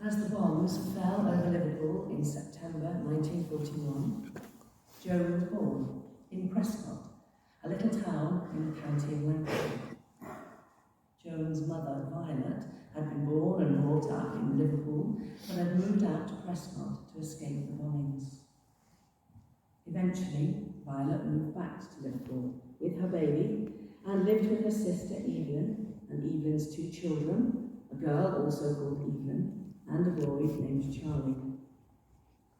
As the bombs fell over Liverpool in September 1941, Joan was born in Prescott, a little town in the county of Lancashire. Joan's mother, Violet, had been born and brought up in Liverpool, but had moved out to Prescott to escape the bombings. Eventually, Violet moved back to Liverpool with her baby and lived with her sister Evelyn and Evelyn's 2 children, a girl also called Evelyn, and a boy named Charlie.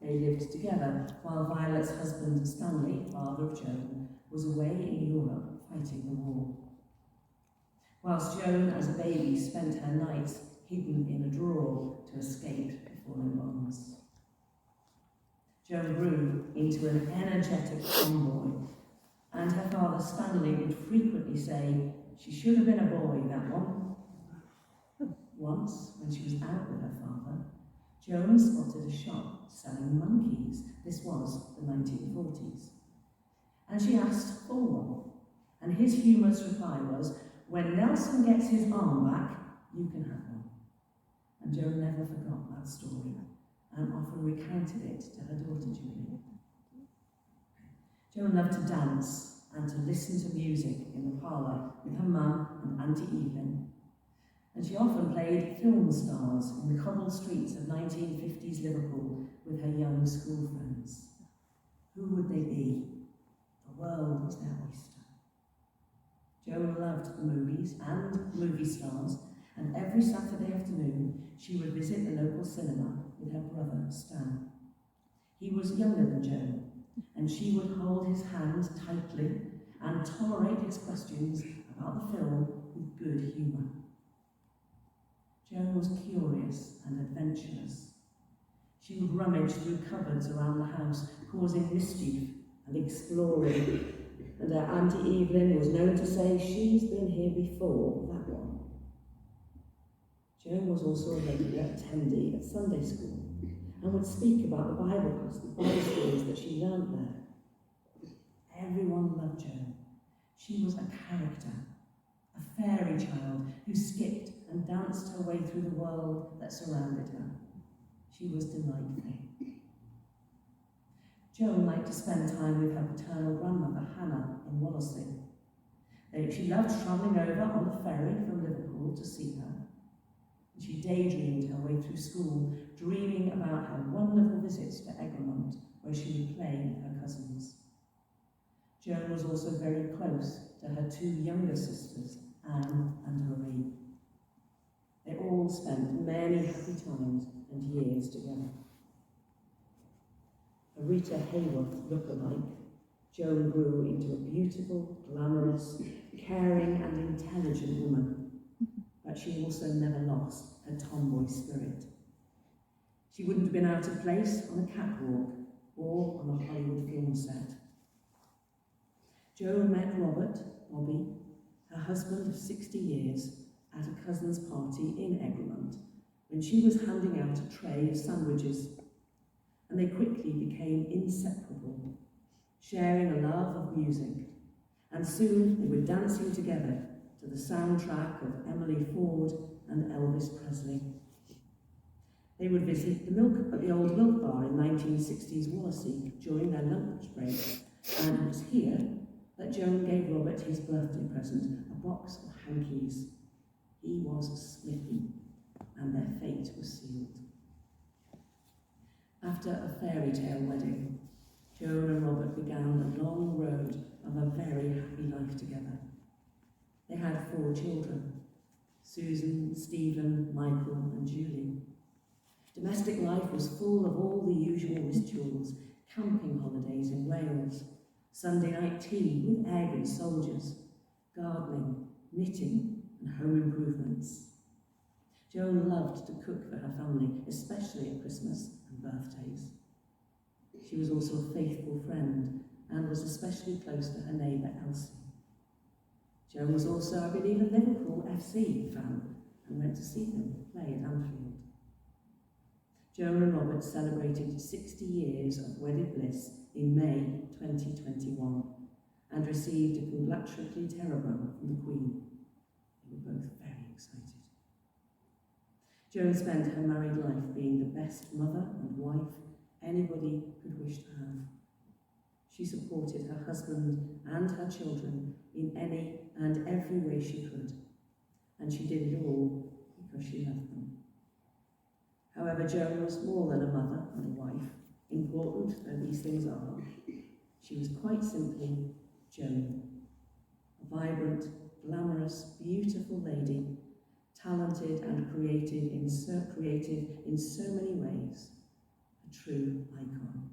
They lived together while Violet's husband Stanley, father of Joan, was away in Europe fighting the war. Whilst Joan, as a baby, spent her nights hidden in a drawer to escape the falling bombs. Joan grew into an energetic tomboy, and her father Stanley would frequently say, "She should have been a boy, that one." Once, when she was out with her father, Joan spotted a shop selling monkeys. This was the 1940s. And she asked for one. And his humorous reply was, "When Nelson gets his arm back, you can have one." And Joan never forgot that story and often recounted it to her daughter Julie. Joan loved to dance and to listen to music in the parlour with her mum and Auntie Evelyn. And she often played film stars in the cobbled streets of 1950s Liverpool with her young school friends. Who would they be? The world was their oyster. Joan loved the movies and movie stars, and every Saturday afternoon she would visit the local cinema with her brother Stan. He was younger than Joan, and she would hold his hand tightly and tolerate his questions about the film with good humour. Joan was curious and adventurous. She would rummage through cupboards around the house, causing mischief and exploring. And her Auntie Evelyn was known to say, "She's been here before, that one." Joan was also a regular attendee at Sunday school and would speak about the Bible stories that she learned there. Everyone loved Joan. She was a character, a fairy child who skipped and danced her way through the world that surrounded her. She was delightful. Joan liked to spend time with her paternal grandmother, Hannah, in Wallasey. She loved travelling over on the ferry from Liverpool to see her. And she daydreamed her way through school, dreaming about her wonderful visits to Egremont, where she would play with her cousins. Joan was also very close to her 2 younger sisters, Anne and Marie. They all spent many happy times and years together. A Rita Hayworth lookalike, Joan grew into a beautiful, glamorous, caring and intelligent woman, but she also never lost her tomboy spirit. She wouldn't have been out of place on a catwalk or on a Hollywood film set. Joan met Bobby, her husband of 60 years, at a cousin's party in Egremont when she was handing out a tray of sandwiches, and they quickly became inseparable, sharing a love of music, and soon they were dancing together to the soundtrack of Emily Ford and Elvis Presley. They would visit the old milk bar in 1960s Wallasey during their lunch break, and it was here that Joan gave Robert his birthday present, a box of hankies. He was smitten, and their fate was sealed. After a fairy tale wedding, Joan and Robert began a long road of a very happy life together. They had 4 children, Susan, Stephen, Michael and Julie. Domestic life was full of all the usual rituals, camping holidays in Wales, Sunday night tea with egg and soldiers, gardening, knitting and home improvements. Joan loved to cook for her family, especially at Christmas and birthdays. She was also a faithful friend and was especially close to her neighbour Elsie. Joan was also, I believe, a Liverpool FC fan and went to see them play at Anfield. Joan and Robert celebrated 60 years of wedded bliss in May 2021 and received a congratulatory telegram from the Queen. They were both very excited. Joan spent her married life being the best mother and wife anybody could wish to have. She supported her husband and her children in any and every way she could, and she did it all because she loved them. However, Joan was more than a mother and a wife, important though these things are. She was quite simply Joan, a vibrant, glamorous, beautiful lady, talented and creative in so many ways, a true icon.